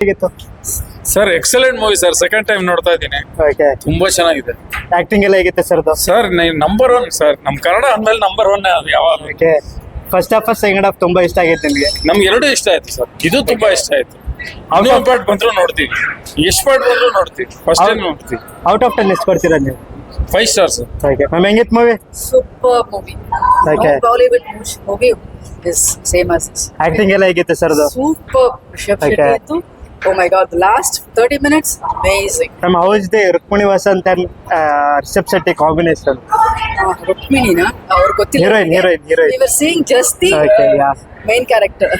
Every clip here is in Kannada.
ಹೇಗಿತ್ತು? Sir excellent movie sir. Second time ನೋಡ್ತಾ ಇದ್ದೀನಿ. ಓಕೆ. ತುಂಬಾ ಚೆನ್ನಾಗಿದೆ. ಆಕ್ಟಿಂಗ್ ಎಲ್ಲ ಹೇಗಿತ್ತು sir? Sir number one sir. ನಮ್ ಕನ್ನಡ ಅಂದ್ಮೇಲೆ ನಂಬರ್ ಒನ್ ಅದು ಯಾವಾಗ. Okay. First half second half ತುಂಬಾ ಇಷ್ಟ ಆಗೈತೆ ನಿಮಗೆ? ನಮ್ಗೆ ಎರಡು ಇಷ್ಟ ಆಯ್ತು ಸರ್. ಇದು ತುಂಬಾ ಇಷ್ಟ ಆಯ್ತು. ಇನ್ನೊಂದು ಪಾರ್ಟ್ ಬಂದ್ರು ನೋಡ್ತೀವಿ, ಎಷ್ಟು ಪಾರ್ಟ್ ಬಂದ್ರು ನೋಡ್ತೀವಿ. ಫಸ್ಟ್ ಟೈಮ್ ನೋಡ್ತೀವಿ. ಔಟ್ ಆಫ್ 10 ಎಷ್ಟು ಕೊಡ್ತೀರಾ ನೀವು? 5 stars ಸರ್. ಓಕೆ ಮ್ಯಾಮ್, ಹೆಂಗಿತ್ತು movie? Super movie. Okay. No Bollywood movie is same as this. Acting ಎಲ್ಲ ಹೇಗಿತ್ತು sir? Super. Rishabh Okay. Shetty ಇತ್ತು. Oh my god, the last 30 minutes, amazing. Ma'am, how is the Rukmini Vasanth and Rishab Shetty combination? ರುಕ್ಮಿಣಿನ ಅವ್ರು ಗೊತ್ತಿಲ್ಲ. Heroine. We were seeing just the Okay, yeah. main character.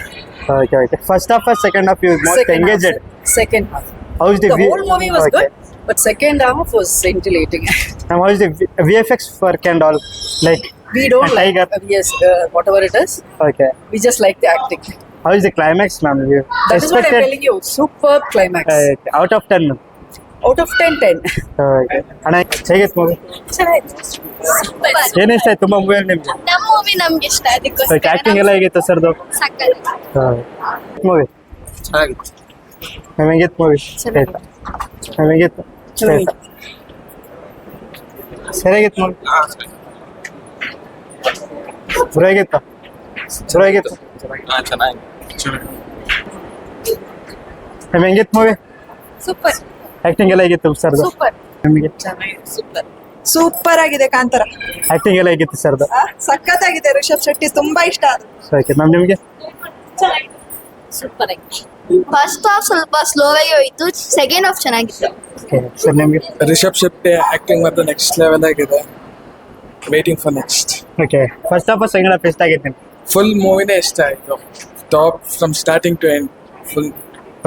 Okay. First half second half you most engaged? Second half. How is the The whole movie was good, but second half was scintillating. Ma'am, how is the VFX work and all, like We don't like Tiger? yes, whatever it is. Okay. We just like the acting. How is the climax, ma'am? You That is what I'm telling you. Superb climax. Out of 10. Out of 10, 10. Okay. ಅಣ್ಣ, ಹೇಗಿತ್ತು ಮೂವಿ? ಏನ್ ಇಷ್ಟ ಆಯ್ತು ತುಂಬಾ ಮೂವಿ ನಿಮ್ಗೆ? ನಮ್ಮ ಮೂವಿ ನಮ್ಗೆ ಇಷ್ಟ ಅದಕ್ಕೆ ಆಕ್ಟಿಂಗ್ ಎಲ್ಲ ಹೇಗಿತ್ತು ಸರ್ದು? ಸಕ್ಕತ್ ಮೂವಿ ಚೆನ್ನಾಗಿತ್ತು. ಮ್ಯಾಮ್, ಹೆಂಗಿತ್ತು ಮೂವಿ? ಮ್ಯಾಮ್, ಹೆಂಗಿತ್ತು? ಸರಿಯಾಗಿತ್ತು ಮೂವಿ? ಚಲೋ ಆಗಿತ್ತು? ಚಲೋ ಆಗಿತ್ತು? ಮ್ಯಾಮ್, ಹೆಂಗಿತ್ತು ಮೂವಿ? ಸೂಪರ್ ಆಕ್ಟಿಂಗ್ ಎಲ್ಲ ಹೇಗಿತ್ತು ಸರ್ದು? ಸೂಪರ್ ನಿಮಗೆ Super. ಸೂಪರ್ ಆಗಿದೆ ಕಾಂತಾರ. ಆಕ್ಟಿಂಗ್ ಎಲ್ಲ ಹೇಗಿತ್ತು ಸರ್ದು? ಸಖತ್ತಾಗಿದೆ. ರಿಷಬ್ ಶೆಟ್ಟಿ ತುಂಬಾ ಇಷ್ಟ ಆದ್ರು. ಓಕೆ ಮ್ಯಾಮ್, ನಿಮಗೆ? ಸೂಪರ್ ಆಗಿ ಫಸ್ಟ್ ಹಾಫ್ ಸ್ವಲ್ಪ ಸ್ಲೋ ಆಗಿ ಹೋಯ್ತು, ಸೆಕೆಂಡ್ ಹಾಫ್ ಚೆನ್ನಾಗಿತ್ತು. ಸರ್ ನಿಮಗೆ? ರಿಷಬ್ ಶೆಟ್ಟಿ ಆಕ್ಟಿಂಗ್ ಮತ್ತೆ ನೆಕ್ಸ್ಟ್ ಲೆವೆಲ್ ಆಗಿದೆ. Waiting for next. Okay. First half second half ಇಷ್ಟ ಆಗೈತೆ ನಿಮ್ಗೆ? ಫುಲ್ ಮೂವಿನೇ ಇಷ್ಟ ಆಯ್ತು. Top from starting to end full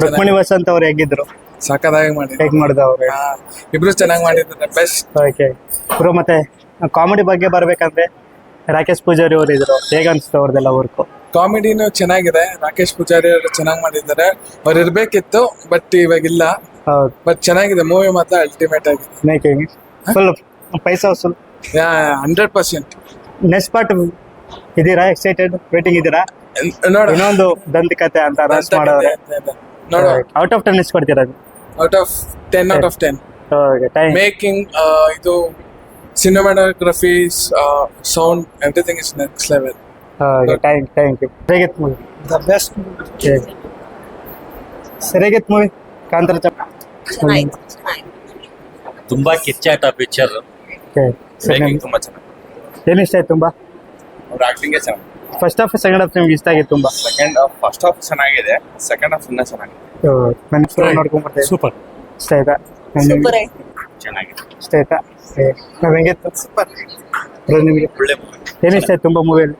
Rukmini Vasanth ಅವ್ರು ಹೇಗಿದ್ರು? ಸಖತ್ತಾಗಿ ಮಾಡಿದ್ರು. ಹೇಗ್ ಮಾಡಿದ ಅವ್ರು? ಇಬ್ರು ಚೆನ್ನಾಗಿ ಮಾಡಿದ್ದಾರೆ. ಬೆಸ್ಟ್. ಓಕೆ ಬ್ರೋ, ಮತ್ತೆ ಕಾಮಿಡಿ ಬಗ್ಗೆ ಬರ್ಬೇಕಂದ್ರೆ ರಾಕೇಶ್ ಪೂಜಾರಿ ಅವರು ಇದ್ರು, ಹೇಗ ಅನ್ಸುತ್ತೆ ಅವ್ರದ್ದೆಲ್ಲ ವರ್ಕು? ಕಾಮಿಡಿನೂ ಚೆನ್ನಾಗಿದೆ. ರಾಕೇಶ್ ಪೂಜಾರಿ ಅವರು ಚೆನ್ನಾಗಿ ಮಾಡಿದ್ದಾರೆ. ಅವ್ರು ಇರ್ಬೇಕಿತ್ತು, ಬಟ್ ಇವಾಗಿಲ್ಲ. ಹೌದು. ಬಟ್ ಚೆನ್ನಾಗಿದೆ ಮೂವಿ ಮಾತ್ರ ಅಲ್ಟಿಮೇಟ್ ಆಗಿದೆ. ಮೇಕಿಂಗ್ ಫುಲ್ ಪೈಸಾ ವಸೂಲ್. 100%. ನೆಕ್ಸ್ಟ್ ಪಾರ್ಟ್ ಇದೀರಾ? ಎಕ್ಸೈಟೆಡ್ ವೇಟಿಂಗ್ ಇದೀರಾ? ನೋಡ ಇನ್ನೊಂದು ದಂತಕತೆ ಅಂತ ಅನೌನ್ಸ್ ಮಾಡೋರು. ನೋಡ ಔಟ್ ಆಫ್ 10 ಎಷ್ಟು ಕೊಡ್ತೀರಾ? Out off 10 out off 10. Okay, time. Making ಇದು cinematography, sound, everything is next level. Okay, thank you. ಹೇಗಿತ್ತು ಮೂವಿ? The best. ಸರಿಯಾಗಿತ್ತು ಮೂವಿ ಕಾಂತಾರ? ತುಂಬಾ ಕಿಚ್ಚಾಟ ಪಿಕ್ಚರ್. ಓಕೆ. ತುಂಬಾ ಚೆನ್ನಾಗಿ. ಏನು ಇಷ್ಟ ಆಯ್ತು ತುಂಬಾ? ಅವ್ರ ಆಕ್ಟಿಂಗ್ ಚೆನ್ನಾಗಿ. ಫಸ್ಟ್ ಹಾಫ್ ಸೆಕೆಂಡ್ ಹಾಫ್ ನಿಮ್ಗೆ ಇಷ್ಟ ಆಗಿತ್ತು ತುಂಬಾ? ಸೆಕೆಂಡ್ ಹಾಫ್ ಫಸ್ಟ್ ಹಾಫ್ ಚೆನ್ನಾಗಿದೆ, ಸೆಕೆಂಡ್ ಹಾಫ್ ಇನ್ನೂ ಚೆನ್ನಾಗಿದೆ. ನನ್ನ ನೋಡ್ಕೊಂಡ್ ಬರ್ತೀವಿ. ಸೂಪರ್. ಇಷ್ಟ ಆಯ್ತಾ? Super ಆಯ್ತು. ಚೆನ್ನಾಗಿದೆ. ಇಷ್ಟ ಆಯ್ತಾ? ನಾವ್ ಹೆಂಗಿತ್ತು? Super. ನಿಮಗೆ ಒಳ್ಳೆ ಏನು ಇಷ್ಟ ಆಯ್ತು ತುಂಬಾ ಮೂವಿಯಲ್ಲಿ?